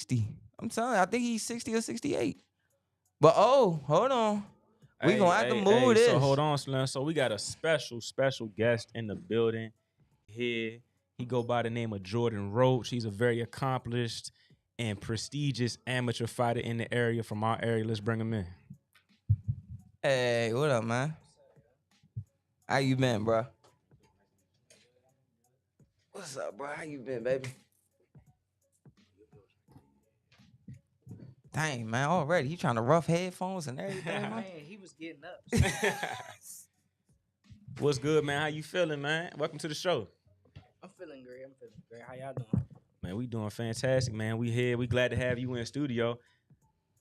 60. I'm telling you, I think he's 60 or 68. But oh, hold on. We gonna have to move this. So hold on, Slim. So we got a special guest in the building here. He go by the name of Jordan Roach. He's a very accomplished and prestigious amateur fighter in the area from our area. Let's bring him in. Hey, what up, man? How you been, bro? What's up, bro? How you been, baby? Dang, man, already he trying to rough headphones and everything, man. Man, he was getting up. What's good, man? How you feeling, man? Welcome to the show. I'm feeling great. How y'all doing? Man, we doing fantastic, man. We here. We glad to have you in studio.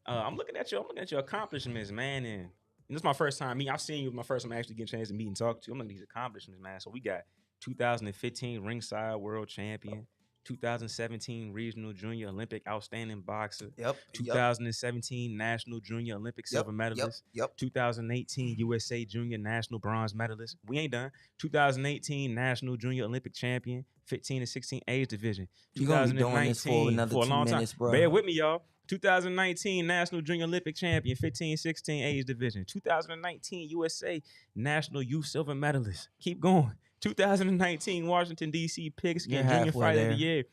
I'm looking at your accomplishments, man, and this is my first time. I've seen you. My first time actually getting a chance to meet and talk to you. I'm looking at these accomplishments, man. So we got 2015 ringside world champion, 2017 regional junior Olympic outstanding boxer. Yep. 2017 national junior Olympic silver medalist. Yep. 2018 USA junior national bronze medalist. We ain't done. 2018 national junior Olympic champion, 15 and 16 age division. You gonna be doing this for another 2 minutes, bro. Bear with me, y'all. 2019 National Junior Olympic Champion, 15-16 age division. 2019 USA National Youth Silver Medalist. Keep going. 2019 Washington, D.C. Pigskin Junior Fighter of the Year.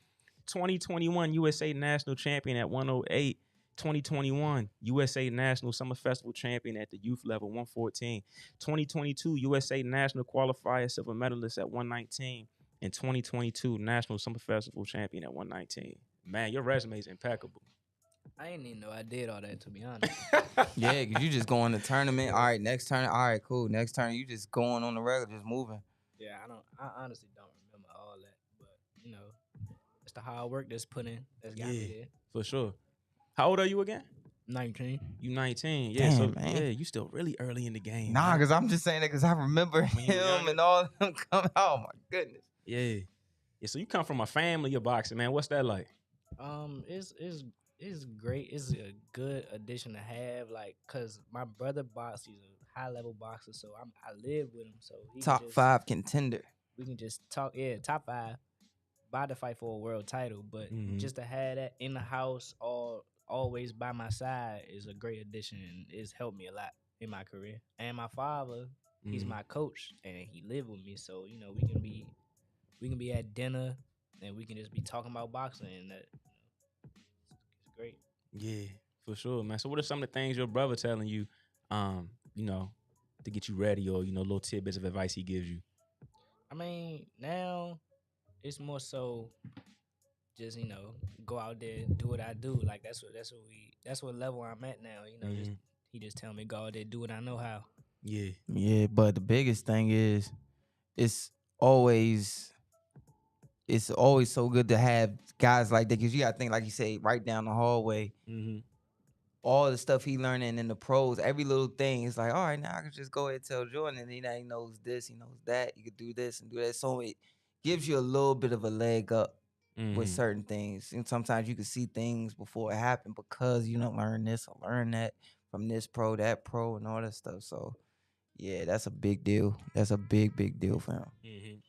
2021 USA National Champion at 108. 2021 USA National Summer Festival Champion at the youth level, 114. 2022 USA National Qualifier Silver Medalist at 119. And 2022 National Summer Festival Champion at 119. Man, your resume is impeccable. I ain't even know I did all that, to be honest. Yeah, because you just go in the tournament. All right, next turn. All right, cool. Next turn, you just going on the regular, just moving. Yeah, I honestly don't remember all that. But, you know, it's the hard work that's put in that's got me there. For sure. How old are you again? 19. You 19. Yeah, Damn, so man. yeah, you still really early in the game. Nah, man. because I'm just saying that because I remember him and all of them coming. Oh, my goodness. Yeah. Yeah, so you come from a family of boxing, man. What's that like? It's great. It's a good addition to have, like, cause my brother boxes. He's a high level boxer, so I live with him. So he Top 5 contender. We can just talk. Yeah, top 5. About to fight for a world title, but just to have that in the house, always by my side, is a great addition, and it's helped me a lot in my career. And my father, he's my coach, and he lived with me, so you know we can be at dinner, and we can just be talking about boxing, and that. Great. Yeah, for sure, man. So what are some of the things your brother telling you, you know, to get you ready, or, you know, little tidbits of advice he gives you? I mean, now it's more so just, you know, go out there and do what I do. Like that's what level I'm at now. You know, he just tell me go out there, do what I know how. Yeah. Yeah, but the biggest thing is it's always so good to have guys like that, because you gotta think, like you say, right down the hallway. All the stuff he learning in the pros, every little thing, it's like, all right, now I can just go ahead and tell Jordan, and he knows this, he knows that, you could do this and do that. So it gives you a little bit of a leg up with certain things. And sometimes you can see things before it happened because you don't learn this or learn that from this pro, that pro, and all that stuff. So yeah, that's a big deal. That's a big deal for him.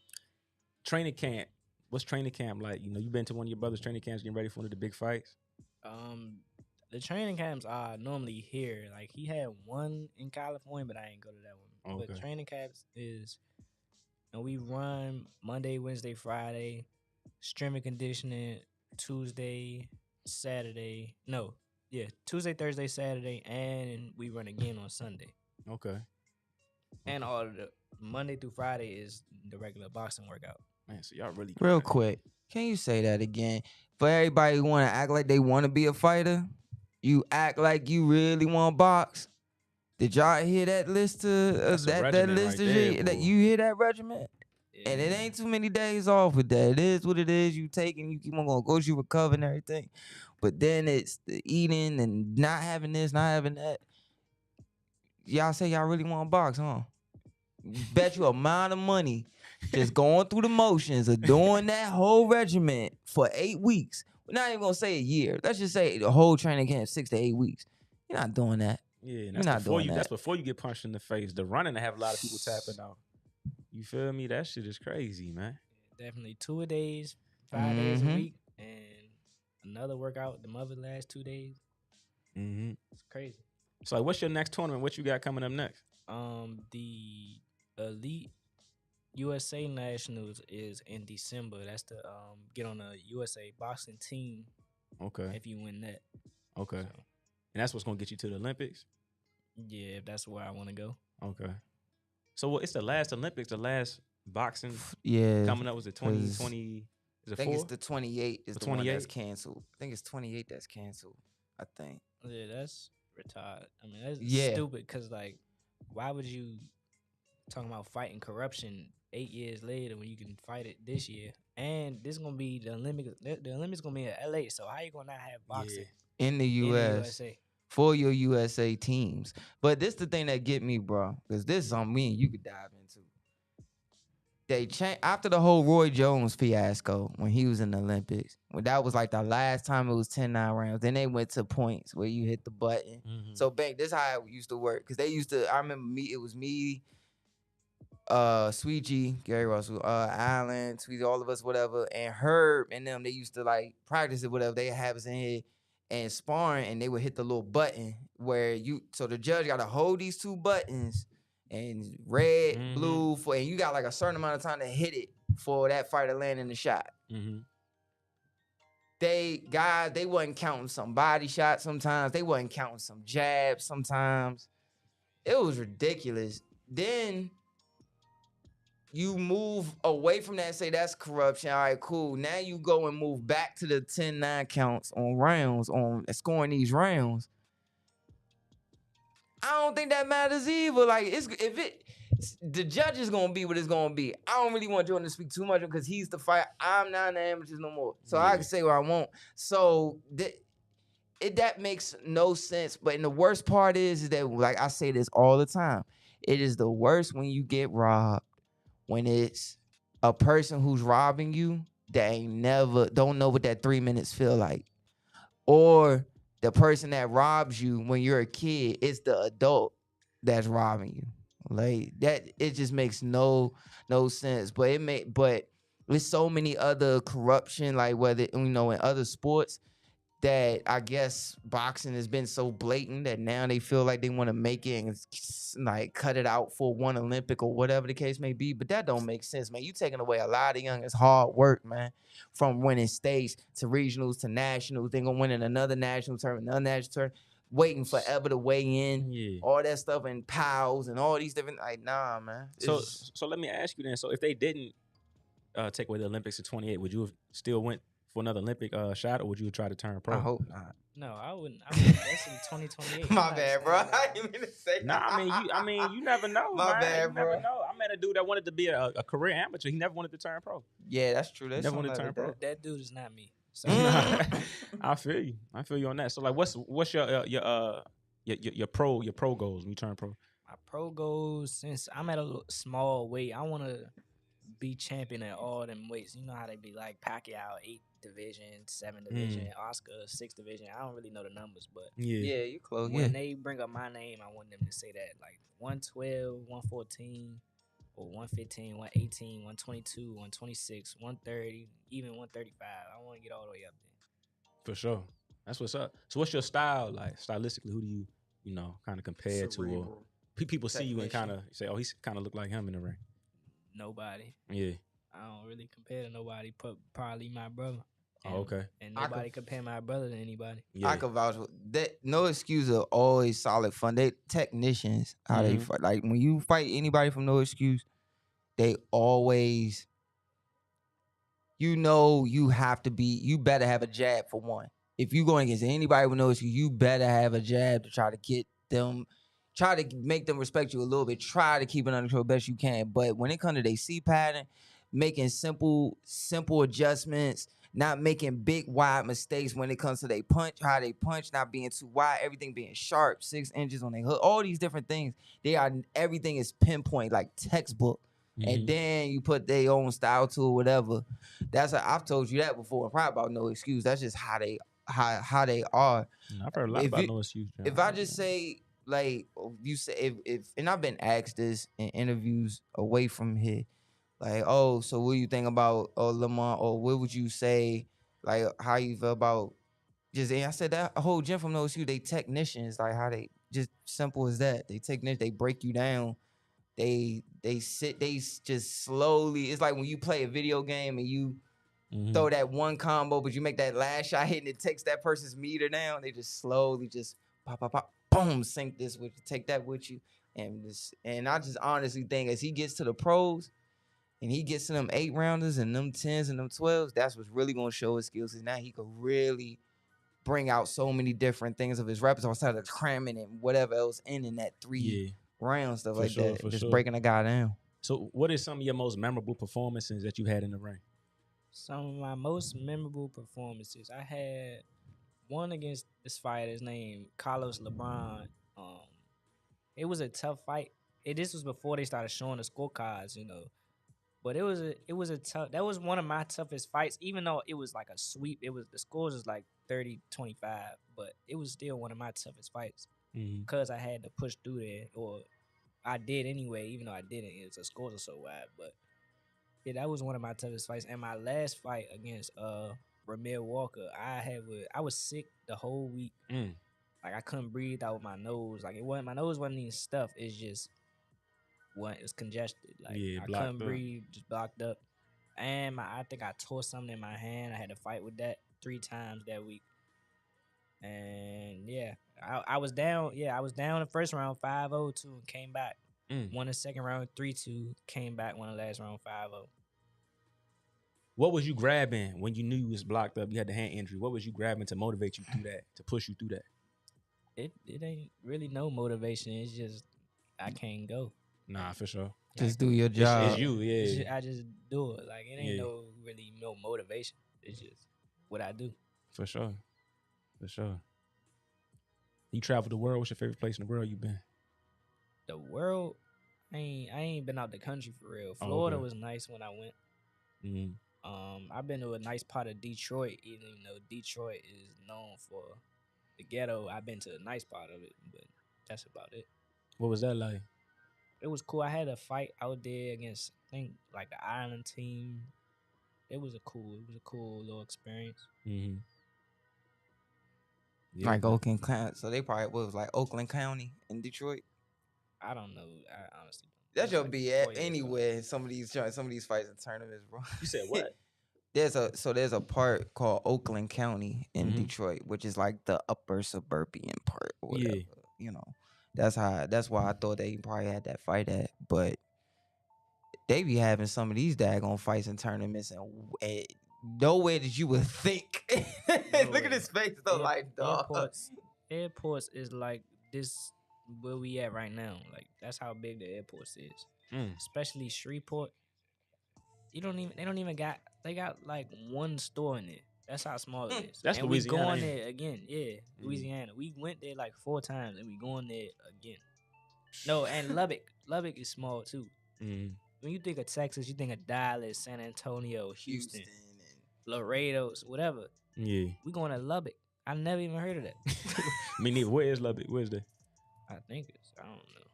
Training camp. What's training camp like? You know, you been to one of your brother's training camps getting ready for one of the big fights? The training camps are normally here. Like, he had one in California, but I ain't go to that one. Okay. But training camps is, and we run Monday, Wednesday, Friday, strength and conditioning Tuesday, Saturday. No, yeah, Tuesday, Thursday, Saturday, and we run again on Sunday. Okay. And all of the Monday through Friday is the regular boxing workout. Man, so y'all really Real quick, can you say that again? For everybody who want to act like they want to be a fighter, you act like you really want to box. Did y'all hear that list of that list right that you hear that regiment? Yeah. And it ain't too many days off with that. It is what it is. You take and you keep on going, go, you recover and everything. But then it's the eating and not having this, not having that. Y'all say y'all really want to box, huh? Bet you amount of money just going through the motions of doing that whole regiment for 8 weeks. We're not even gonna say a year. Let's just say the whole training camp, 6 to 8 weeks. You're not doing that. Yeah, and You're not doing that. That's before you get punched in the face. The running, to have a lot of people tapping out. You feel me? That shit is crazy, man. Definitely 2 days, 5 days a week, and another workout the other last 2 days. Mm-hmm. It's crazy. So, like, what's your next tournament? What you got coming up next? The Elite USA Nationals is in December. That's to get on a USA boxing team. Okay. If you win that. Okay. So, And that's what's gonna get you to the Olympics. yeah, if that's where I want to go. Okay. So it's the last Olympics, the last boxing Yeah. coming up. Was it 2020? Is it I think 4? it's the 28 is The the one that's 28? canceled. I think it's 28 that's canceled. I think. Yeah, that's retarded. I mean, that's Yeah. stupid because, like, why would you talking about fighting corruption 8 years later when you can fight it this year? And this is going to be the Olympics. The Olympics going to be in LA, so how you going to not have boxing In the in US. the USA? For your USA teams. But this the thing that get me, bro, because this is on me and you could dive into. They changed after the whole Roy Jones fiasco when he was in the Olympics. When that was like the last time it was 10-9 rounds. Then they went to points where you hit the button. Mm-hmm. So BINK, this is how it used to work. Because they used to, I remember it was me, Sweet G, Gary Russell, Allen, Sweet, all of us, whatever, and Herb and them, they used to like practice it, whatever. They have us in here and sparring, and they would hit the little button where so the judge got to hold these 2 buttons and red, blue, and you got like a certain amount of time to hit it for that fighter landing the shot. Mm-hmm. They wasn't counting some body shots sometimes. They wasn't counting some jabs sometimes. It was ridiculous. Then you move away from that and say that's corruption. All right, cool. Now you go and move back to the 10-9 counts on rounds, on scoring these rounds. I don't think that matters either. Like, the judge is gonna be what it's gonna be. I don't really want Jordan to speak too much because he's the fight. I'm not in the amateurs no more, so I can say what I want. So that makes no sense. But the worst part is that, like I say this all the time, it is the worst when you get robbed. When it's a person who's robbing you that don't know what that 3 minutes feel like. Or the person that robs you when you're a kid, it's the adult that's robbing you. Like that, it just makes no sense. But there's so many other corruption, like whether, in other sports, that I guess boxing has been so blatant that now they feel like they want to make it and like cut it out for one Olympic or whatever the case may be. But that don't make sense, man. You taking away a lot of youngins' hard work, man, from winning states to regionals to nationals, then gonna winning another national tournament, another national tournament, waiting forever to weigh in, all that stuff, and pals and all these different, like, nah, man. So let me ask you then. So if they didn't take away the Olympics in 28, would you have still went for another Olympic shot, or would you try to turn pro? I hope not. No, I wouldn't. That's in 2028. My bad, bro. I didn't mean to say. Nah, I mean, you never know. My man. bad, you bro. Never know. I met a dude that wanted to be a career amateur. He never wanted to turn pro. Yeah, that's true. That's never wanted to turn pro. That dude is not me. So. I feel you. I feel you on that. So, like, what's your pro goals when you turn pro? My pro goals, since I'm at a small weight, I want to be champion at all them weights. You know how they be like Pacquiao, 8 division, 7 division, Oscar, 6 division. I don't really know the numbers, but yeah, you close. When they bring up my name, I want them to say that, like 112, 114, or 115, 118, 122, 126, 130, even 135. I want to get all the way up there. For sure. That's what's up. So what's your style like? Stylistically, who do you kind of compare to? Or people see you and kind of say, oh, he kind of look like him in the ring. Nobody. Yeah. I don't really compare to nobody. Probably my brother. Oh, okay. And nobody compare my brother to anybody. Yeah. I can vouch for that. No Excuse are always solid fun. They technicians, how they fight. Like when you fight anybody from No Excuse, they always, you have to be, you better have a jab for one. If you going against anybody with No Excuse, you better have a jab to try to get them, try to make them respect you a little bit. Try to keep it under control best you can. But when it comes to their C pattern, making simple adjustments, not making big wide mistakes when it comes to their punch, how they punch, not being too wide, everything being sharp, 6 inches on their hook, all these different things. Everything is pinpoint, like textbook. And then you put their own style to it, whatever. I've told you that before. Probably about No Excuse. That's just how they are. I've heard a lot about No Excuse. If I just say, like, you say, if and I've been asked this in interviews away from here, like, oh, so what do you think about Lamont, or what would you say, like, how you feel about I said that whole gym from those they technicians, like how they just simple as that. They break you down. They just slowly. It's like when you play a video game and you throw that one combo, but you make that last shot hit and it takes that person's meter down. They just slowly just pop, pop, pop, boom, sync this with you, take that with you. And I just honestly think as he gets to the pros and he gets to them 8-rounders and them 10s and them 12s, that's what's really gonna show his skills. Cause now he could really bring out so many different things of his repertoire instead of cramming and whatever else in that 3 round stuff like that. Just breaking a guy down. So what is some of your most memorable performances that you had in the ring? Some of my most memorable performances. I had one against this fighter's name, Carlos LeBron. It was a tough fight. This was before they started showing the scorecards, you know. But it was a tough. That was one of my toughest fights, even though it was like a sweep. The scores was like 30-25, but it was still one of my toughest fights because I had to push through there, or I did anyway, even though I didn't. The scores are so wide, but yeah, that was one of my toughest fights. And my last fight against Ramil Walker, I was sick the whole week. Like I couldn't breathe out with my nose. Like my nose wasn't even stuffed. It's just it was congested. Like I couldn't breathe, just blocked up. And I think I tore something in my hand. I had to fight with that 3 times that week. And yeah, I was down. Yeah, I was down the first round 5-0 too, and came back. Won the second round 3-2, came back, won the last round 5-0. What was you grabbing when you knew you was blocked up? You had the hand injury. What was you grabbing to motivate you through that, to push you through that? It ain't really no motivation. It's just I can't go. Nah, for sure. Just do your job. It's you, yeah. I just do it. Like it ain't no motivation. It's just what I do. For sure. You travel the world. What's your favorite place in the world you been? The world, I ain't been out the country for real. Florida was nice when I went. I've been to a nice part of Detroit, even though Detroit is known for the ghetto. I've been to a nice part of it, but that's about it. What was that like? It was cool. I had a fight out there against, I think, like the Island team. It was a cool little experience. Yeah, like Oakland County. So they probably was like Oakland County in Detroit. I don't know. I honestly don't. That should be at anywhere in some of these fights and tournaments, bro. You said what? There's a part called Oakland County in Detroit, which is like the upper suburban part or whatever. Yeah. You know. That's why I thought they probably had that fight at. But they be having some of these daggone fights and tournaments and nowhere that you would think. Look at his face though, like dog. Airports is like this where we at right now. Like that's how big the airports is. Especially Shreveport. They don't even got like one store in it. That's how small it is. That's and Louisiana. We going there again. Yeah, Louisiana. We went there like 4 times and we going there again. No, and Lubbock. Lubbock is small too. When you think of Texas, you think of Dallas, San Antonio, Houston and Laredo, whatever. Yeah. We going to Lubbock. I never even heard of that. Me neither. Where is Lubbock? Where's that? I think I don't know.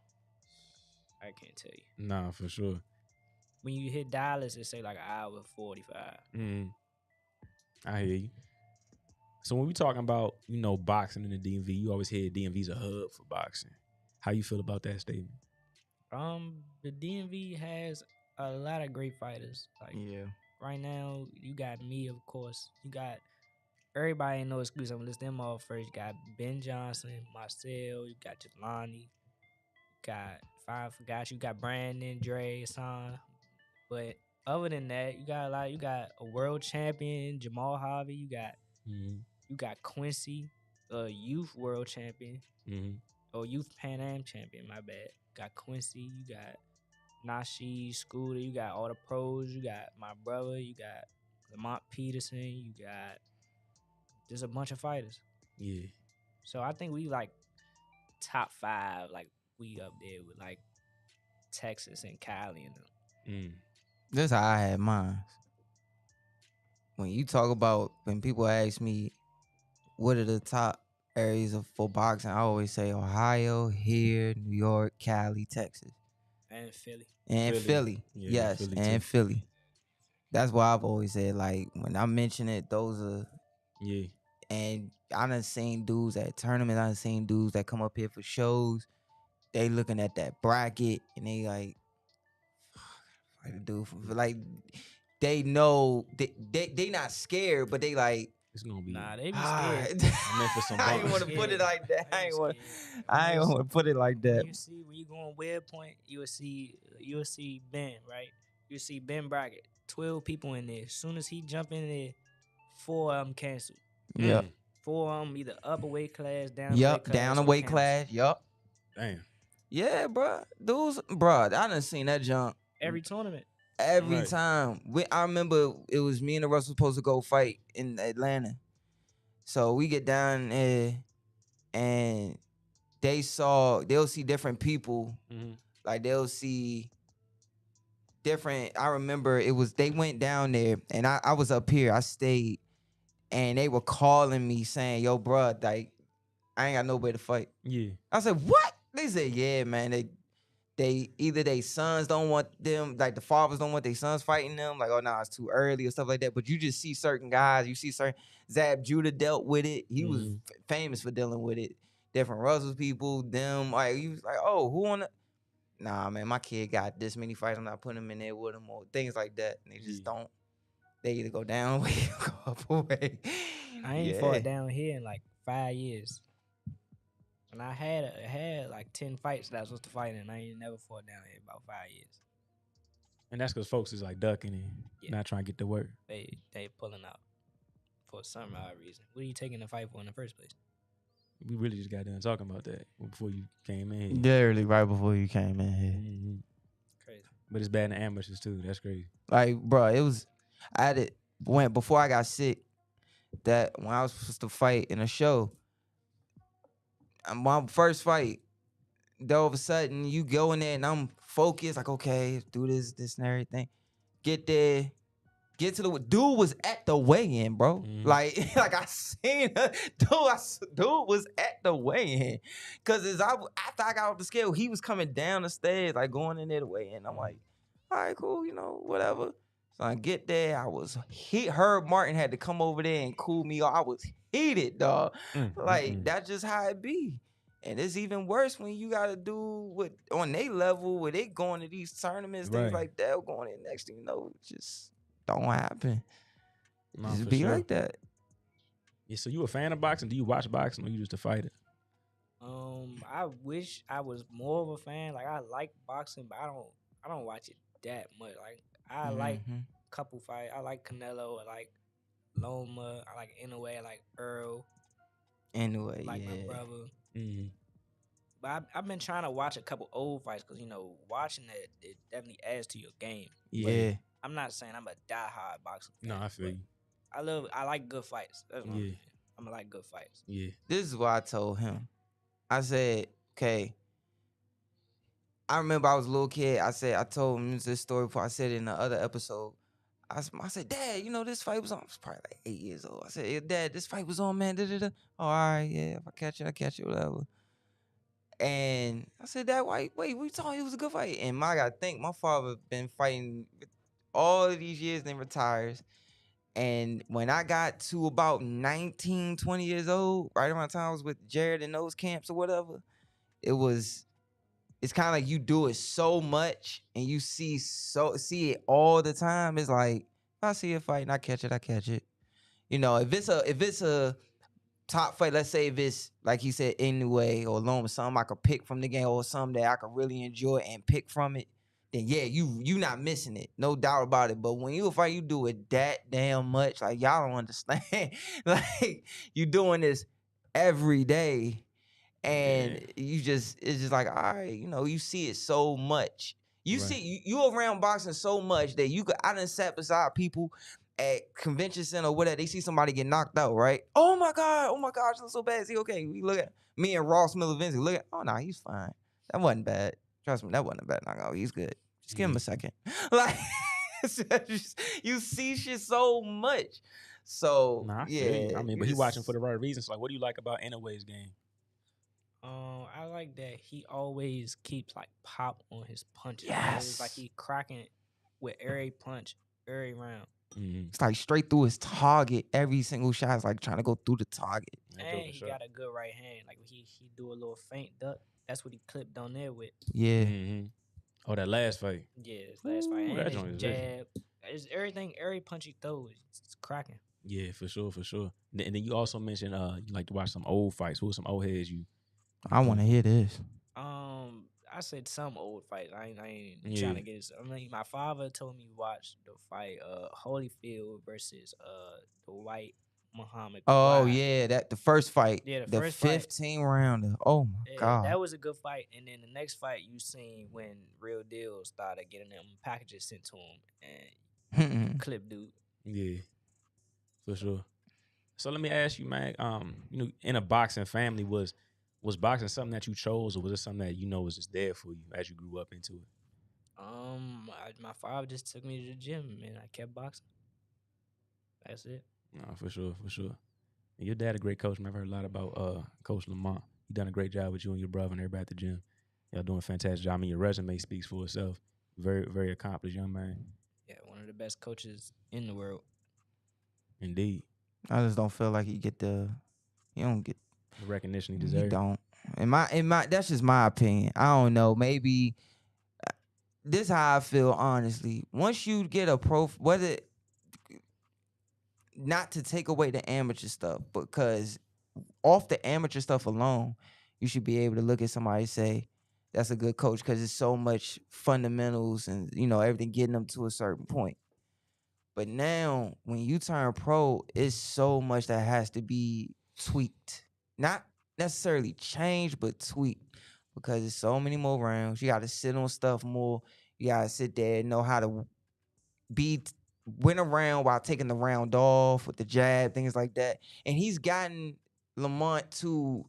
I can't tell you. Nah, for sure. When you hit Dallas, it say like an hour 45. I hear you. So when we talking about, boxing in the DMV, you always hear DMV's a hub for boxing. How you feel about that statement? The DMV has a lot of great fighters. Like right now, you got me, of course. You got everybody ain't no excuse. I'm gonna list them all first. You got Ben Johnson, Marcel, you got Jelani, you got you got Brandon, Dre, Hassan. But other than that, you got a world champion, Jamal Harvey. You got Quincy, a youth world champion, or youth Pan Am champion. My bad. Got Quincy. You got Nashi, Scooter. You got all the pros. You got my brother. You got Lamont Peterson. You got just a bunch of fighters. Yeah. So I think we like top 5. Like we up there with like Texas and Cali and them. This is how I had mine. When people ask me what are the top areas for boxing, I always say Ohio, here, New York, Cali, Texas. And Philly. And Philly. Yeah, yes, Philly and too. Philly. That's why I've always said, like, when I mention it, those are... Yeah. And I done seen dudes at tournaments. I done seen dudes that come up here for shows. They looking at that bracket and they like dude, like they know they not scared, but they like. It's gonna be. Nah, they be scared. I'm in for some I ain't bumps. want to put it like that. They I be ain't want. scared. I ain't want to put it like that. When you go on web point, you will see Ben, right? You see Ben bracket, 12 people in there. As soon as he jump in there, 4 of them cancel. Yep. 4 of them either up a weight class, down. Yep. Down a weight class. Yup. Damn. Yeah, bro. Dudes, bro. I done seen that jump Every tournament. every Right. time. I remember it was me and the Russell supposed to go fight in Atlanta. So we get down there and they'll see different people. Mm-hmm. Like they'll see different. I remember they went down there and I was up here. I stayed and they were calling me saying, yo, bro, like, I ain't got nobody to fight. Yeah. I said, what? They said, yeah, man. They either they sons don't want them, like the fathers don't want their sons fighting them, like, oh no, it's too early or stuff like that. But you just see certain guys, you see certain Zab Judah dealt with it. He was famous for dealing with it. Different Russell people, them, like he was like, oh, who on the nah, man, my kid got this many fights, I'm not putting him in there with him or things like that. And they just don't. They either go down way or go up away. I ain't fought down here in like 5 years. And I had like 10 fights that I was supposed to fight in. I ain't never fought down here about 5 years. And that's because folks is like ducking and not trying to get to work. They pulling out for some odd reason. What are you taking the fight for in the first place? We really just got done talking about that before you came in here. Literally right before you came in here. Mm-hmm. Crazy. But it's bad in the amateurs too. That's crazy. Like, bro, it was, I had it, before I got sick, that when I was supposed to fight in a show, my first fight, then all of a sudden you go in there and I'm focused, like, okay, do this and everything. Get there, get to the dude was at the weigh-in, bro. Mhm. Like I seen dude was at the weigh-in. Cause after I got off the scale, he was coming down the stairs, like going in there to weigh in. I'm like, all right, cool, whatever. So I get there, I was Herb Martin had to come over there and cool me off. I was heated, dog. That's just how it be. And it's even worse when you gotta do on their level where they going to these tournaments, things like that, going in next thing you know, just don't happen. No, just be like that. Yeah, so you a fan of boxing? Do you watch boxing or you just a fighter? I wish I was more of a fan. Like I like boxing, but I don't watch it that much. Like I like a couple fights. I like Canelo. I like Loma. I like Inoue. I like Earl. Anyway, like my brother. Mm-hmm. But I've been trying to watch a couple old fights because watching it definitely adds to your game. Yeah. But I'm not saying I'm a diehard boxing fan. No, I feel you. I like good fights. That's what I'm like good fights. Yeah. This is what I told him. I said, okay. I remember I was a little kid. I told him this story before. I said it in the other episode. I said, Dad, this fight was on. I was probably like 8 years old. I said, hey, Dad, this fight was on, man. Da-da-da. Oh, all right, yeah. If I catch it, whatever. And I said, Dad, wait, we talking? It was a good fight. And I gotta think, my father been fighting all of these years and then retires. And when I got to about 19, 20 years old, right around the time I was with Jared in those camps or whatever, it's kind of like you do it so much and you see it all the time. It's like, if I see a fight and I catch it. If it's a top fight, let's say if it's like he said, Inoue or Loma, something I could pick from the game or something that I could really enjoy and pick from it, then yeah, you not missing it, no doubt about it. But when you fight, you do it that damn much, like y'all don't understand. Like you doing this every day. And it's just like, all right, you see it so much. See you around boxing so much that I done sat beside people at convention center or whatever. They see somebody get knocked out, right? Oh my gosh, it's so bad. Is he okay? We look at me and Ross Miller Vinci. Look at, oh no, he's fine. That wasn't bad. Trust me, that wasn't a bad knockout. He's good. Just give him a second. Like you see shit so much. So I mean, but he watching for the right reasons. Like, what do you like about Inoue's game? I like that he always keeps like pop on his punches. Yes. It's like he cracking with every punch, every round. It's like straight through his target. Every single shot is like trying to go through the target. And he got a good right hand. Like he do a little feint duck. That's what he clipped on there with. Yeah. Oh, that last fight. Yeah, his last fight. And that his joint is jab. It's everything. Every punch he throw is cracking. Yeah, for sure. And then you also mentioned you like to watch some old fights. Who are some old heads you? I want to hear this. I said some old fights. I ain't trying to get it. I mean, my father told me to watch the fight Holyfield versus the white Muhammad. Oh yeah, that the first fight. Yeah, the first 15 rounder. Oh my god. That was a good fight. And then the next fight you seen when Real Deal started getting them packages sent to him and clip dude. Yeah, for sure. So let me ask you, man. In a boxing family, was boxing something that you chose, or was it something that was just there for you as you grew up into it? My father just took me to the gym and I kept boxing. That's it. No, for sure. And your dad a great coach. I've heard a lot about Coach Lamont. He done a great job with you and your brother and everybody at the gym. Y'all doing a fantastic job. I mean, your resume speaks for itself. Very, very accomplished young man. Yeah, one of the best coaches in the world. Indeed. I just don't feel like he don't get the recognition he deserves. He don't. In my that's just my opinion. I don't know. Maybe this is how I feel honestly. Once you get a pro, whether not to take away the amateur stuff, because off the amateur stuff alone, you should be able to look at somebody and say, that's a good coach, because it's so much fundamentals and everything getting them to a certain point. But now when you turn pro, it's so much that has to be tweaked. Not necessarily changed, but tweaked. Because there's so many more rounds. You got to sit on stuff more. You got to sit there and know how to win a round while taking the round off with the jab, things like that. And he's gotten Lamont to,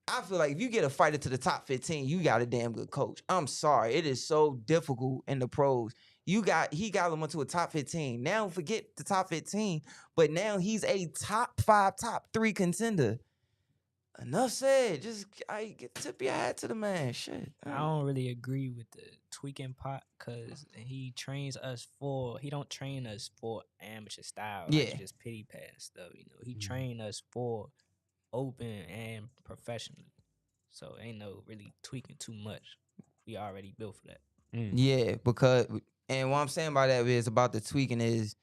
I feel like if you get a fighter to the top 15, you got a damn good coach. I'm sorry. It is so difficult in the pros. He got Lamont to a top 15. Now forget the top 15, but now he's a top 5, top 3 contender. Enough said. Just tip your hat to the man. Shit. I don't really agree with the tweaking part because he don't train us for amateur style. Like just pity pass stuff. He train us for open and professionally. So ain't no really tweaking too much. We already built for that. Yeah, because and what I'm saying by that is about the tweaking is,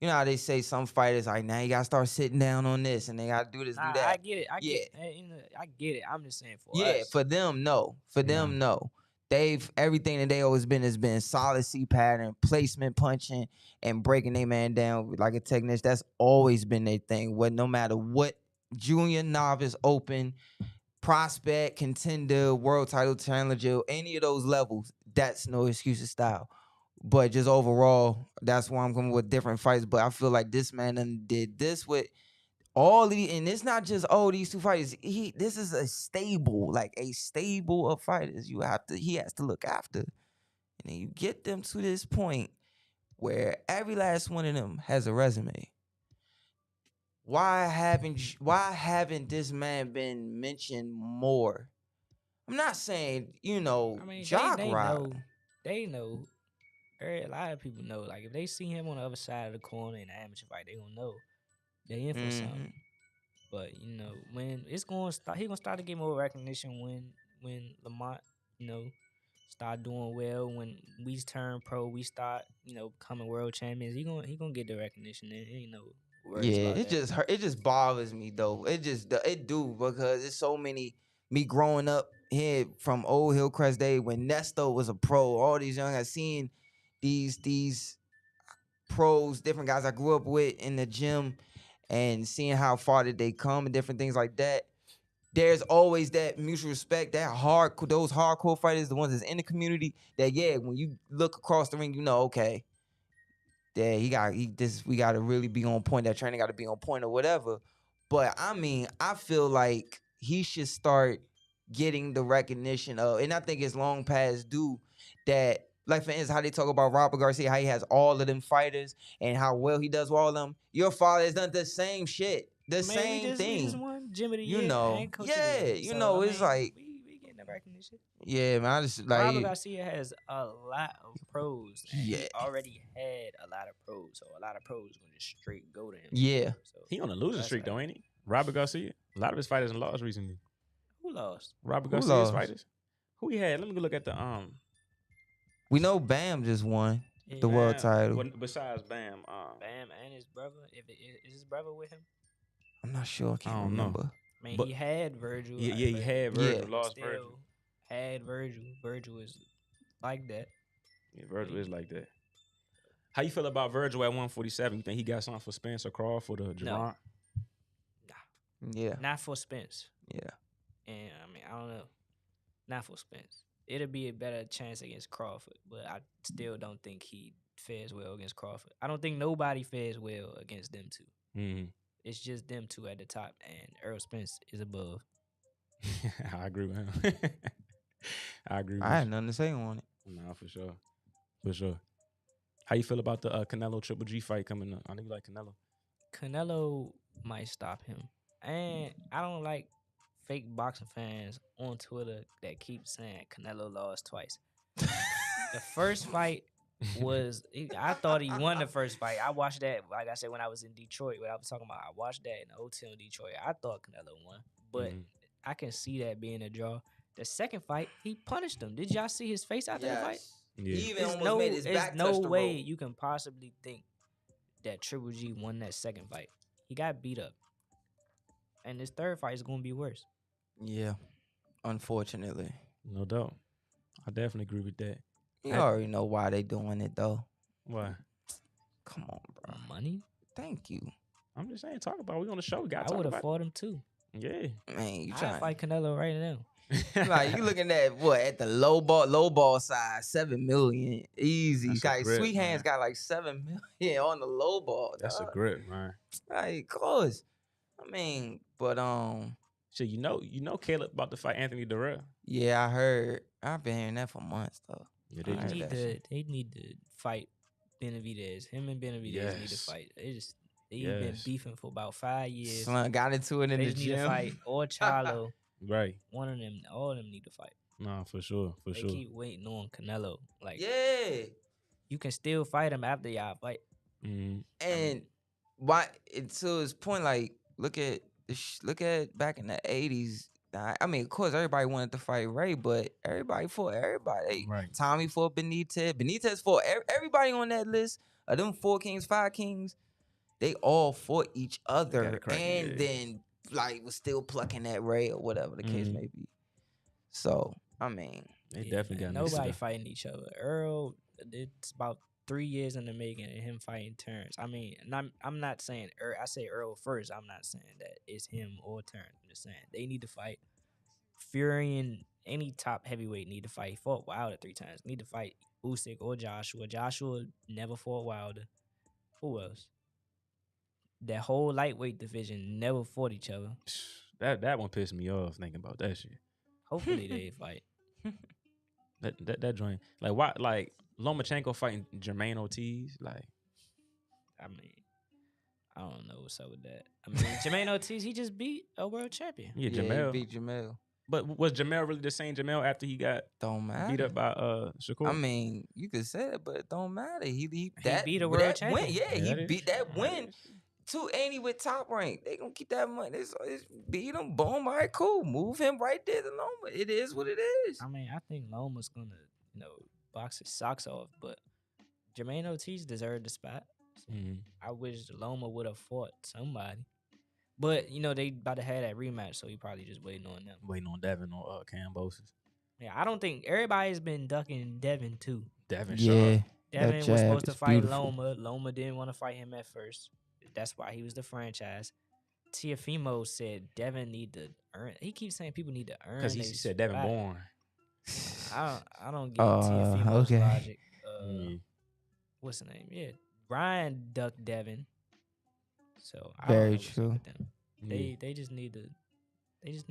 how they say some fighters like, now you gotta start sitting down on this and they gotta do this, do that. I get it. I get it. I'm just saying for us. For them, no. For them, no. Everything that they always been has been solid C pattern, placement punching, and breaking their man down like a technician. That's always been their thing. No matter what, junior, novice, open, prospect, contender, world title, challenger, any of those levels, that's no excuses style. But just overall, that's why I'm coming with different fights. But I feel like this man did this with all these, and it's not just these 2 fighters. This is a stable of fighters. He has to look after, and then you get them to this point where every last one of them has a resume. Why haven't this man been mentioned more? I'm not saying jock ride. They know. A lot of people know. Like if they see him on the other side of the corner in the amateur fight, they gonna know they in for something. But when it's gonna start, he gonna start to get more recognition when Lamont start doing well. When we turn pro, we start becoming world champions. He gonna get the recognition. It just bothers me though. It do because it's so many. Me growing up here from Old Hillcrest Day when Nesto was a pro, all these young guys seeing these pros, different guys I grew up with in the gym, and seeing how far did they come and different things like that. There's always that mutual respect, those hardcore fighters, the ones that's in the community. That when you look across the ring, okay. Yeah, we got to really be on point. That training got to be on point or whatever. But I mean, I feel like he should start getting the recognition of, and I think it's long past due that, like for instance, how they talk about Robert Garcia, how he has all of them fighters and how well he does with all of them. Your father has done the same shit, same thing. We just won Gym of the Year. It's like we getting the recognition. Yeah, man. I just Robert like Garcia has a lot of pros, and Yeah. he already had a lot of pros, so a lot of pros gonna just straight go to him. Yeah. So He on a losing that's streak how- though, ain't he? Robert Garcia. A lot of his fighters lost recently. Who lost? Robert Who Garcia's lost? fighters. Who he had? Let me go look at the We know Bam just won Yeah, the world Bam. title. Well, besides Bam, Bam and his brother. Is his brother with him? I'm not sure. I can't I don't know. remember. I mean, But- he had Virgil. yeah, he but had Yeah. Virgil, lost still Virgil. had Virgil. Virgil is like that. Yeah, Virgil is like that. How you feel about Virgil at 147? You think he got something for Spence or Crawford or Javon? Yeah. Not for Spence. Yeah. And I mean, I don't know. Not for Spence. It'll be a better chance against Crawford, but I still don't think he fares well against Crawford. I don't think nobody fares well against them two. Mm-hmm. It's just them two at the top, and Earl Spence is above. I agree with him. I agree with I had you. nothing to say on it. Nah, for sure. For sure. How you feel about the Canelo Triple G fight coming up? I know you like Canelo. Canelo might stop him. And I don't like fake boxing fans on Twitter that keep saying Canelo lost twice. The first fight was, I thought he won the first fight. I watched that, like I said, when I was in Detroit, what I was talking about. I watched that in the hotel in Detroit. I thought Canelo won, but I can see that being a draw. The second fight, he punished him. Did y'all see his face after the fight? Yeah. He even There's almost made his back no touch the way rope. you can possibly think that Triple G won that second fight. He got beat up. And this third fight is going to be worse. Yeah. Unfortunately. No doubt. I definitely agree with that. You already know why they doing it though. Why? Come on, bro. Money? Thank you. I'm just saying, talk about it. We on the show. We got I to talk would have about fought him too. it. Man, you I'd trying fight Canelo right now. Yeah. like you looking at what at the low ball side, 7 million. Easy. That's a Like grip, Sweet Hands man. got like 7 million on the low ball. That's a dog. grip, man. Like, of course. I mean, but Shit, you know Caleb about to fight Anthony Durrell. yeah, I heard. I've been hearing that for months though. Yeah, I heard that shit. They need to fight Benavidez. Him and Benavidez need to Yes. fight. They've been Yes. beefing for about 5 years. Son got into it in They the just need to gym. fight or Charlo. Right. One of them, all of them need to fight. No, for sure. For They sure. keep waiting on Canelo. Like, Yeah. you can still fight him after y'all fight. Mhm. And why? To his point, like look at back in the 80s. I mean, of course, everybody wanted to fight Ray, but everybody fought everybody. Right. Tommy fought Benitez. Benitez fought everybody on that list of them 4 kings, 5 kings. They all fought each other, crack, and yeah. then like was still plucking at Ray or whatever the case may be. So I mean, They definitely got nobody fighting each other. Earl, it's about 3 years in the making, and him fighting Terrence. I mean, and I'm not saying I say Earl first. I'm not saying that it's him or Terrence. I'm just saying they need to fight. Fury and any top heavyweight need to fight. He fought Wilder 3 times. Need to fight Usyk or Joshua. Joshua never fought Wilder. Who else? That whole lightweight division never fought each other. That one pissed me off thinking about that shit. Hopefully they fight. That joint. Like why like Lomachenko fighting Jermaine Ortiz? Like I mean, I don't know what's up with that. I mean, Jermaine Ortiz, he just beat a world champion. yeah, he Jamel. beat Jamel. But was Jamel really the same Jamel after he got Don't matter. beat up by Shakur? I mean, you could say it, but it don't matter. He beat a world that champion. Win, yeah, Yeah, he that beat is- that win. Too, ain't he with Top Rank? They gonna keep that money. It's beat him. Boom. All right, cool. Move him right there to Loma. It is what it is. I mean, I think Loma's gonna, box his socks off, but Jermaine Ortiz deserved the spot. So Mhm. I wish Loma would have fought somebody. But, they about to have that rematch, so he probably just waiting on them. Waiting on Devin or Cambosis. Yeah, I don't think everybody's been ducking Devin too. Devin Yeah, Shaw. Devin that was jab supposed to is fight beautiful. Loma. Loma didn't want to fight him at first. That's why he was the franchise. Tiafimo said Devin need to earn. He keeps saying people need to earn. Because he they said Devin spot. Bourne. I don't get Tiafimo's okay. logic. Mm. What's the name? Yeah, Brian ducked Devin. So I Very don't know what's up true. with them. Yeah. They just need to. They just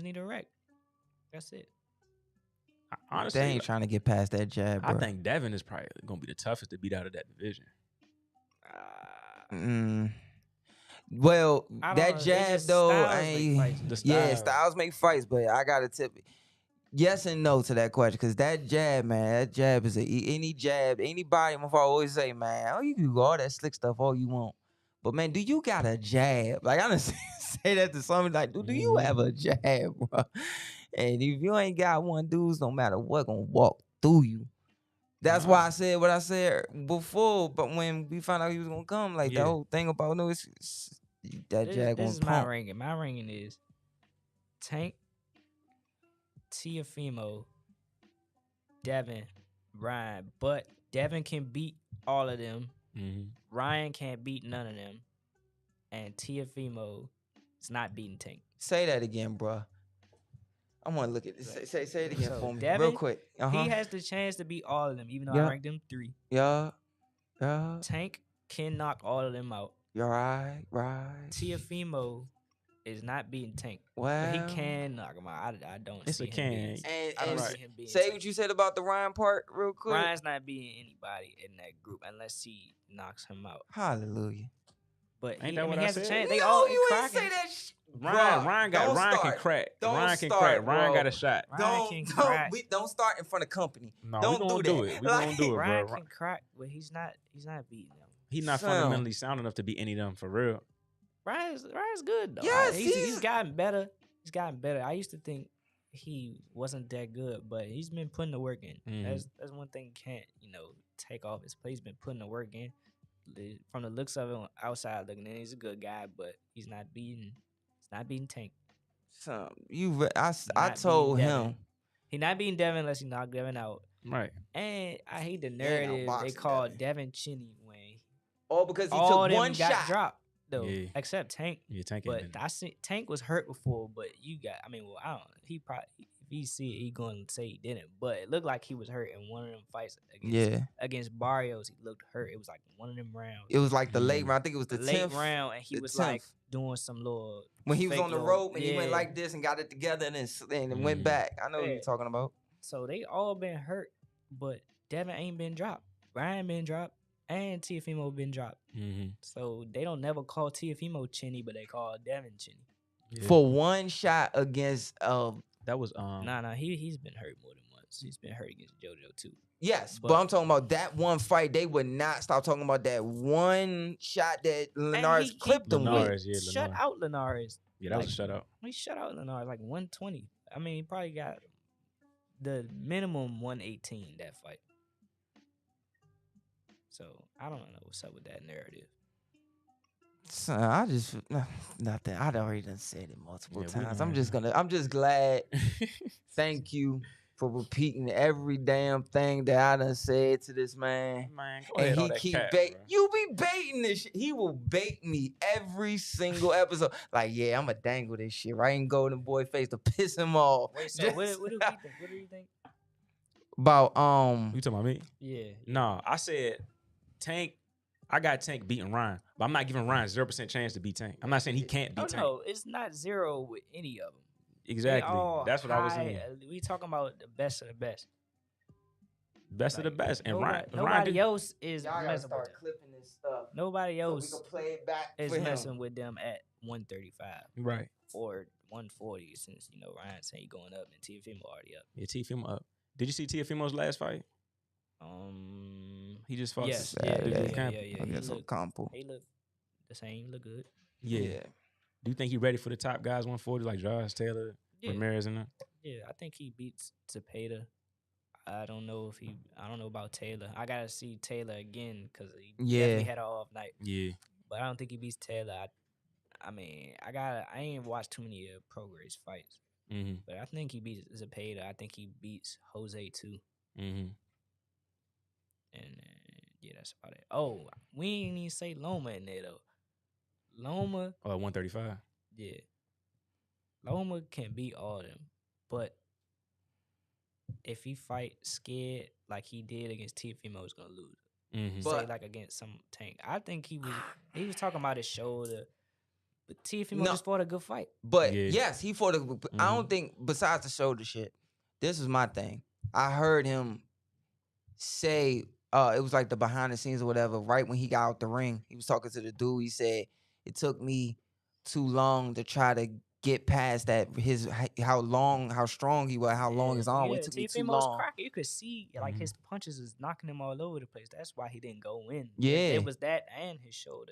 need a wreck. That's it. Honestly, They ain't trying to get past that jab, bro. I think Devin is probably gonna be the toughest to beat out of that division. Well, I don't that know. It's jab just though, styles make fights. The yeah, style. styles make fights, but I gotta tip it. yes and no to that question, because that jab, man, that jab is any jab, anybody, my father always say, man, oh, you can do all that slick stuff all you want. But man, do you got a jab? Like I don't say that to somebody like, do you have a jab, bro? And if you ain't got one, dudes, no matter what, gonna walk through you. That's why I said what I said before. But when we found out he was gonna come, like the whole thing about no, it's that jab gonna This is pump. my ranking. My ranking is Tank, Tiafimo, Devin, Ryan. But Devin can beat all of them. Ryan can't beat none of them. And Tiafimo is not beating Tank. Say that again, bro. I want to look at this. Say it again So for me, Devin, real quick. He has the chance to beat all of them, even though I ranked them 3. Yeah. Tank can knock all of them out. You're right. Tiafimo is not beating Tank. Well, but he can knock him out. I don't see him beating. I don't see him beating. Say what you said about the Ryan part, real quick. Ryan's not beating anybody in that group unless he knocks him out. Hallelujah. But ain't that what I said? Chance. They all you ain't say that shit. Ryan can crack. Ryan can crack. Ryan got a shot. Don't start in front of company. No, don't do it. We gonna do it, Ryan bro. can crack, but he's not beating them. He's not fundamentally sound enough to beat any of them for real. Ryan's good though. Yes, he's gotten better. He's gotten better. I used to think he wasn't that good, but he's been putting the work in. That's one thing you can't, take off his play. He's been putting the work in. From the looks of him outside looking in, he's a good guy, but he's not beating Tank. I told him he not beating Devin unless he knocked Devin out. Right. And I hate the narrative they called Devin Chinny when because he took one shot. Got dropped though, except Tank. Yeah, Tank. But I see Tank was hurt before, but I don't know. He probably, if he see it, he going to say he didn't. But it looked like he was hurt in one of them fights against Barrios. He looked hurt. It was like one of them rounds. It was like the late round. I think it was the 10th late round, and he was 10th. Like doing some little when he was on the rope and he went like this and got it together and then went back. I know what you're talking about. So they all been hurt, but Devin ain't been dropped. Ryan been dropped. And Tiafimo been dropped. So they don't never call Tiafimo Chinny, but they call Devin Chinny. For one shot against that was he's been hurt more than once. He's been hurt against JoJo too. Yes, but I'm talking about that one fight. They would not stop talking about that one shot that Linares clipped him with. Shut out Linares. Yeah, that was a shutout. He shut out Linares like 120. I mean, he probably got the minimum 118 that fight. So I don't know what's up with that narrative. Son, I just nothing. I'd already done said it multiple times. I'm just glad. Thank you for repeating every damn thing that I done said to this man. And he keep baiting. You be baiting this shit. He will bait me every single episode. Like, yeah, I'ma dangle this shit right in Golden Boy face to piss him off. Wait, so what do you think? What do you think? About You talking about me? Yeah. No, I said Tank. I got Tank beating Ryan, but I'm not giving Ryan 0% chance to beat Tank. I'm not saying he can't beat Tank. No, it's not 0 with any of them. Exactly. That's what I was saying. We talking about the best of the best. Best of the best. And nobody else is y'all messing start with them. clipping this stuff. Nobody else so we can play it back is for messing him. with them at 135. Right. Or 140 since, Ryan saying he going up and Tiafimo already up. Yeah, Tiafimo up. Did you see Tiafimo's last fight? He just fought. Yes. Yeah. He looked the same. He look good. Yeah. Do you think he ready for the top guys 140 like Josh Taylor, Ramirez, and them? Yeah, I think he beats Zepeda. I don't know about Taylor. I gotta see Taylor again because he definitely had an off night. Yeah. But I don't think he beats Taylor. I ain't watched too many Pro Grace fights. But I think he beats Zepeda. I think he beats Jose too. And that's about it. Oh, we ain't even say Loma in there though. Loma. Oh, 135. Yeah. Loma can beat all of them, but if he fight scared like he did against Tiafimo, he's gonna lose. Say like against some Tank. I think he was talking about his shoulder, but Tiafimo just fought a good fight. But yes, he fought a. I don't think besides the shoulder shit. This is my thing. I heard him say. It was like the behind the scenes or whatever. Right when he got out the ring, he was talking to the dude. He said, "It took me too long to try to get past that how strong he was, how long his arm was. It took me too long. Cracking. You could see like his punches is knocking him all over the place. That's why he didn't go in. Yeah. It was that and his shoulder.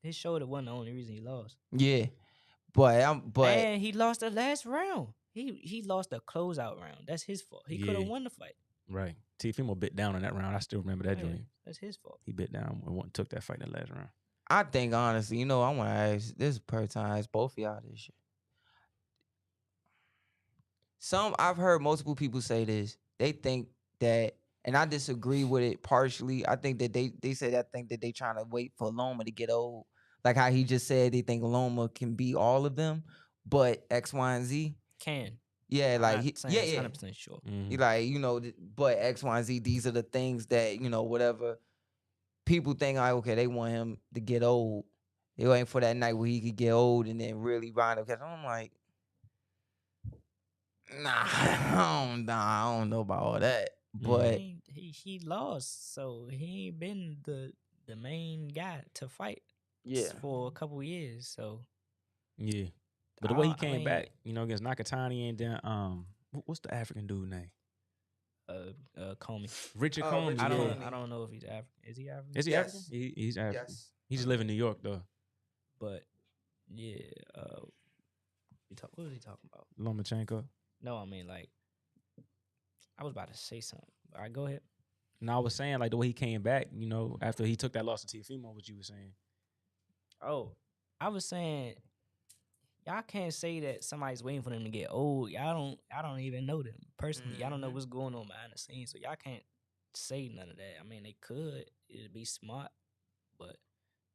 His shoulder wasn't the only reason he lost. Yeah. But and he lost the last round. He lost the closeout round. That's his fault. He could have won the fight. Right. Teofimo bit down in that round. I still remember that joint. That's his fault. He bit down and took that fight in the last round. I think honestly, I want to ask this per time, ask both of y'all this shit. I've heard multiple people say this. They think that, and I disagree with it partially. I think that they say that think that they trying to wait for Loma to get old. Like how he just said they think Loma can beat all of them, but X, Y, and Z can. Yeah, like 100% sure. Mm-hmm. Like but X, Y, and Z. These are the things that whatever people think. Like, okay, they want him to get old. They waiting for that night where he could get old and then really wind up. I'm like, nah, I don't know about all that. But he lost, so he ain't been the main guy to fight. For a couple years. So but the way he came back, against Nakatani and then what's the African dude name? Comey. Richard Comey. I don't know if he's African. Is he African? Is he African? He's African. Yes. He just live in New York though. But what was he talking about? Lomachenko. No, I mean like I was about to say something. All right, go ahead. No, I was saying like the way he came back, after he took that loss to Teofimo, what you were saying. Oh, I was saying y'all can't say that somebody's waiting for them to get old. I don't even know them personally. Y'all don't know what's going on behind the scenes, so y'all can't say none of that. I mean, they could. It'd be smart, but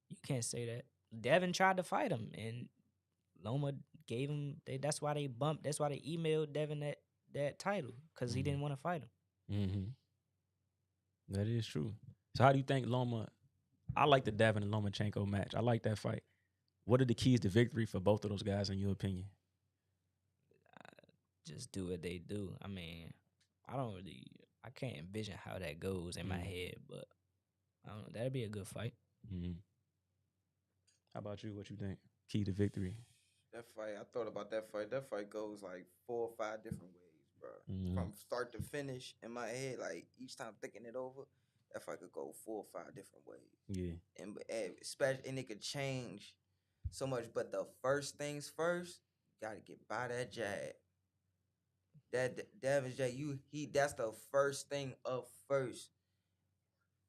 you can't say that. Devin tried to fight him, and Loma gave him. That's why they bumped. That's why they emailed Devin that title because he didn't want to fight him. That is true. So how do you think Loma? I like the Devin and Lomachenko match. I like that fight. What are the keys to victory for both of those guys, in your opinion? Just do what they do. I mean, I can't envision how that goes in my head, but I don't know. That'd be a good fight. How about you? What you think? Key to victory? That fight, I thought about that fight. That fight goes like 4 or 5 different ways, bro. From start to finish in my head, like each time thinking it over, that fight could go 4 or 5 different ways. Yeah. And especially, and it could change so much. But the first things first, you gotta get by that jab. That Devin J, that's the first thing up first.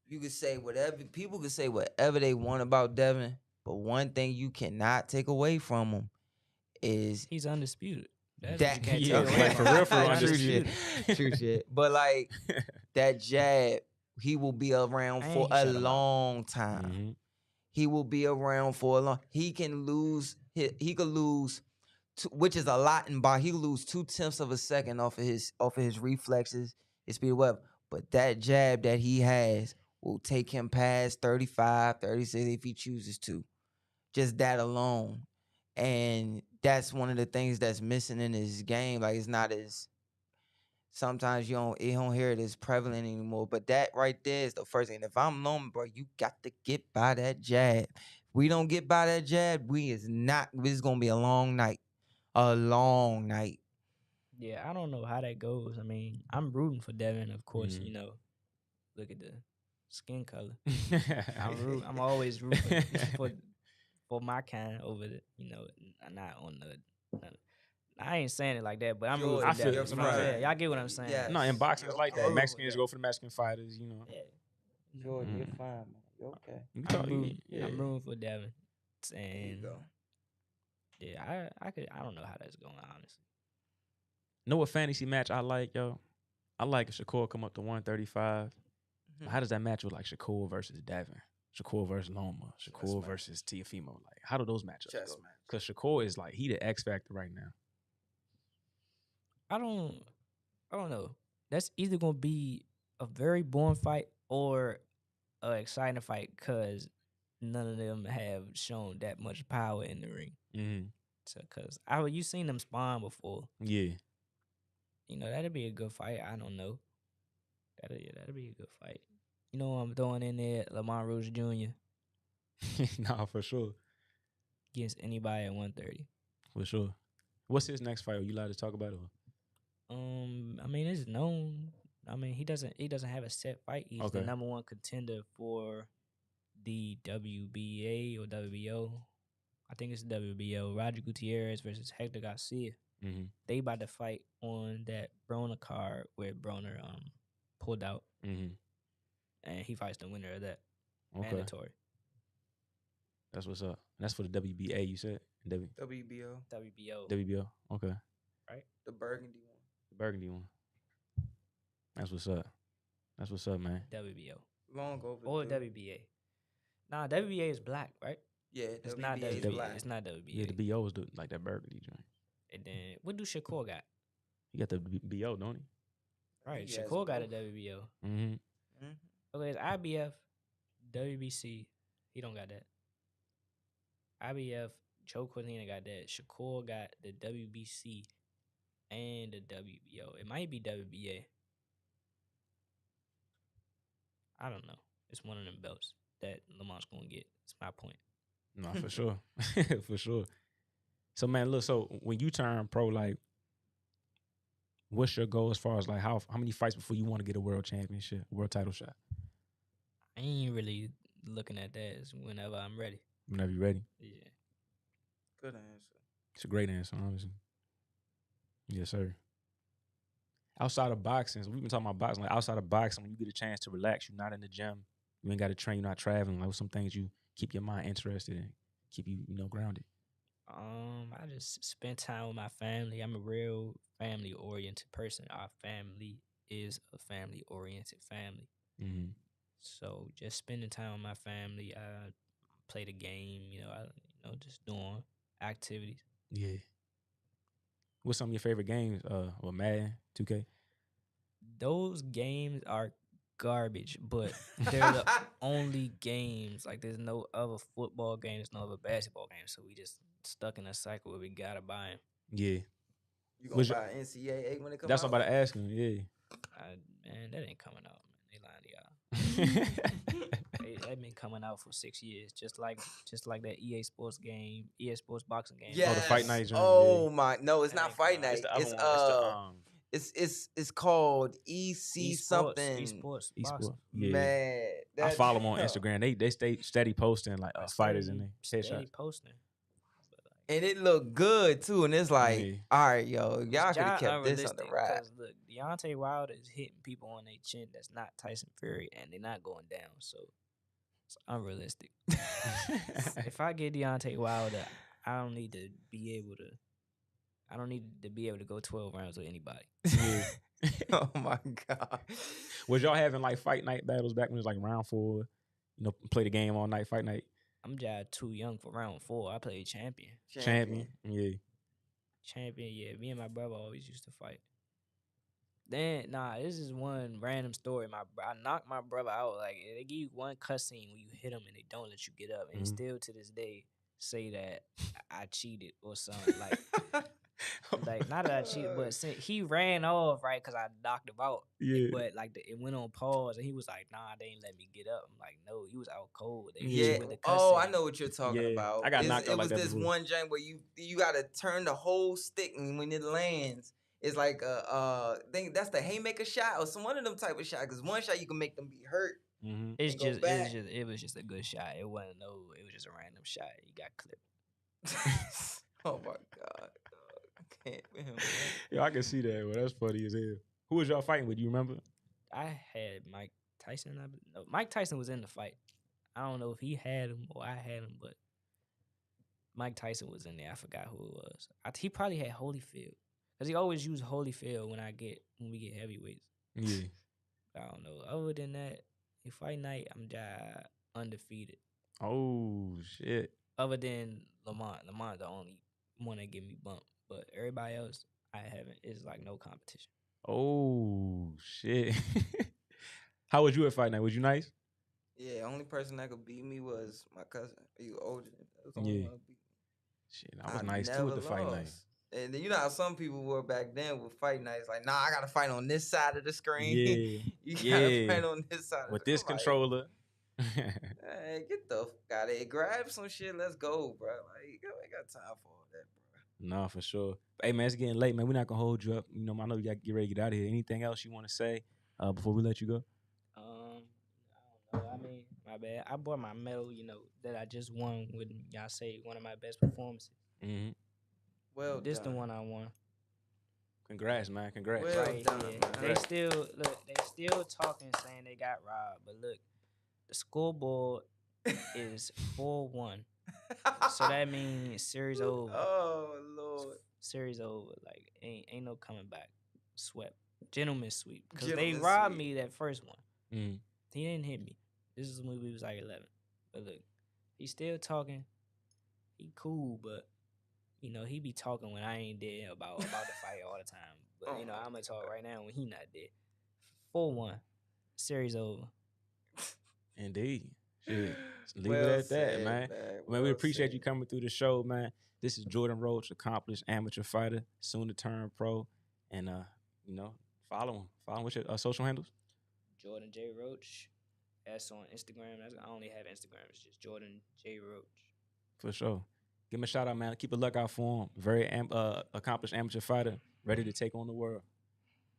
You could say whatever, people could say whatever they want about Devin, but one thing you cannot take away from him is he's undisputed. For real, undisputed. True shit. But like that jab, he will be around for a long time. He will be around for a long. He can lose. He could lose, which is a lot in bar. He could lose 0.2 of a second off of his reflexes, his speed, whatever. But that jab that he has will take him past 35, 36 if he chooses to. Just that alone. And that's one of the things that's missing in his game. Like, it's not as, sometimes you don't hear it as prevalent anymore. But that right there is the first thing. If I'm Loma, bro, you got to get by that jab. If we don't get by that jab, this is going to be a long night. A long night. Yeah, I don't know how that goes. I mean, I'm rooting for Devin, of course, look at the skin color. I'm always rooting for my kind over the, not on the. I ain't saying it like that, but I'm rooting for Devin. Y'all get what I'm saying? Yes. No, in boxing it's like that. Mexicans go for the Mexican fighters, Yeah. Jordan, you're fine, man. You're okay. I'm rooting for Devin, and yeah, I don't know how that's going, honestly. Know what fantasy match I like, yo? I like if Shakur come up to 135. How does that match with like Shakur versus Devin? Shakur versus Loma, Shakur versus Teofimo. Like, how do those matchups go? Because Shakur is like, he the X factor right now. I don't know. That's either gonna be a very boring fight or an exciting fight because none of them have shown that much power in the ring. So, cause you seen them spawn before. Yeah. That'd be a good fight. I don't know. That'd be a good fight. I'm throwing in there Lamont Roach Jr. Nah, for sure. Against anybody at 130. For sure. What's his next fight? Are you allowed to talk about it? I mean, it's known. I mean, he doesn't have a set fight. He's the number one contender for the WBA or WBO. I think it's WBO. Roger Gutierrez versus Hector Garcia. Mm-hmm. They about to fight on that Broner card where Broner pulled out, and he fights the winner of that. Mandatory. That's what's up. And that's for the WBA. You said WBO. WBO. Okay. Right. The burgundy one. The burgundy one. That's what's up. That's what's up, man. WBO. Long overdue. Or WBA. Nah, WBA is black, right? Yeah, it's WBA not WBA. is black. It's not WBA. Yeah, the BO is like that burgundy joint. And then what do Shakur got? He got the BO, don't he? Right, Shakur got a WBO. Mm-hmm. Okay, it's IBF, WBC. He don't got that. IBF, Joe Cortina got that. Shakur got the WBC and the WBO. It might be WBA. I don't know. It's one of them belts that Lamont's gonna get. It's my point. No, for sure. For sure. So man, look, so when you turn pro, like, what's your goal as far as like how many fights before you want to get a world championship, world title shot? I ain't really looking at that. It's whenever I'm ready. Whenever you're ready. Yeah. Good answer. It's a great answer, honestly. Yes, sir. Outside of boxing, so we've been talking about boxing. Like outside of boxing, when you get a chance to relax, you're not in the gym, you ain't got to train, you're not traveling. Like, what's some things you keep your mind interested in, keep you, grounded? I just spend time with my family. I'm a real family-oriented person. Our family is a family-oriented family. Mm-hmm. So just spending time with my family. I play the game. Just doing activities. Yeah. What's some of your favorite games? Or Madden, 2K? Those games are garbage, but they're the only games. Like, there's no other football game, there's no other basketball game. So we just stuck in a cycle where we gotta buy them. Yeah. You gonna buy NCAA when it comes out? That's what I'm about to ask him. Yeah. Man, that ain't coming out, man. They lying to y'all. They've been coming out for 6 years, just like that EA Sports game, EA Sports boxing game. Yes. Oh, the Fight Night. Oh my, no, it's not Fight Night. It's it's called EC something. Esports. Yeah. Man, I follow them on Instagram. They stay steady posting like fighters in there. Steady posting. And it looked good too. And it's like, all right, yo, y'all could have kept this on the ride. Look, Deontay Wilder is hitting people on their chin. That's not Tyson Fury, and they're not going down. So it's unrealistic. If I get Deontay Wilder, I don't need to be able to go 12 rounds with anybody. Yeah. Oh my God. Was y'all having like fight night battles back when it was like round 4? Play the game all night, fight night. I'm just too young for round 4. I played champion. Champion, yeah. Champion, yeah. Me and my brother always used to fight. Then, this is one random story. I knocked my brother out. Like, they give you one cussing when you hit them and they don't let you get up. And still to this day say that I cheated or something. Like, not that I cheated, but he ran off, right, because I knocked him out. Yeah. But, like, it went on pause, and he was like, nah, they ain't let me get up. I'm like, no, you was out cold. They hit you with the cussing. I know what you're talking about. I got knocked out like that. It was this one jam where you got to turn the whole stick, and when it lands, it's like I think that's the haymaker shot or some one of them type of shot. Because one shot you can make them be hurt. Mm-hmm. It was just a good shot. It was just a random shot. You got clipped. Oh my God. Can't with him, man. Yo, I can see that. Well, that's funny as hell. Who was y'all fighting with? You remember? I had Mike Tyson. No, Mike Tyson was in the fight. I don't know if he had him or I had him, but Mike Tyson was in there. I forgot who it was. He probably had Holyfield because he always used Holyfield when we get heavyweights. Yeah. I don't know. Other than that, in fight night, I'm just undefeated. Oh shit. Other than Lamont. Lamont's the only one that give me bumped. But everybody else, I haven't. It's like no competition. Oh, shit. How was you at fight night? Was you nice? Yeah, only person that could beat me was my cousin. He was older. That was the Yeah. only one that beat me. Shit, I was nice too at the fight night. And then, you know how some people were back then with fight nights. Like, nah, I got to fight on this side of the screen. Yeah. You got to fight on this side with of the this controller. Hey, get the fuck out of here. Grab some shit. Let's go, bro. Like, you ain't got time for all that, bro. No, for sure. Hey, man, it's getting late, man. We're not gonna hold you up. You know, I know you got to get ready to get out of here. Anything else you want to say before we let you go? I don't know. I mean, my bad. I bought my medal, that I just won with y'all say one of my best performances. Mm-hmm. Well, This done. the one I won. Congrats, man. Congrats. Well Right done, here. man. They still talking, saying they got robbed. But look, the scoreboard is 4-1. So that means series over. Oh Lord. Series over. Like ain't no coming back. Swept. Gentleman sweep. Because they Gentleman robbed sweep. me that first one. Mm-hmm. He didn't hit me. This is when we was like 11. But look, he's still talking. He cool, but he be talking when I ain't there about the fight all the time. But I'm gonna talk right now when he not there. 4-1. Series over. Indeed. Shit. Leave Well it at said, that, man. man. We Well appreciate said. you coming through the show, man. This is Jordan Roach, accomplished amateur fighter, soon to turn pro. And follow him. Follow him with your social handles. Jordan J. Roach. That's on Instagram. I only have Instagram. It's just Jordan J. Roach. For sure. Give him a shout out, man. Keep a lookout for him. Very accomplished amateur fighter, ready to take on the world.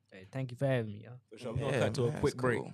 Hey, thank you for having me, y'all. For sure. We're gonna cut to a quick break. Cool.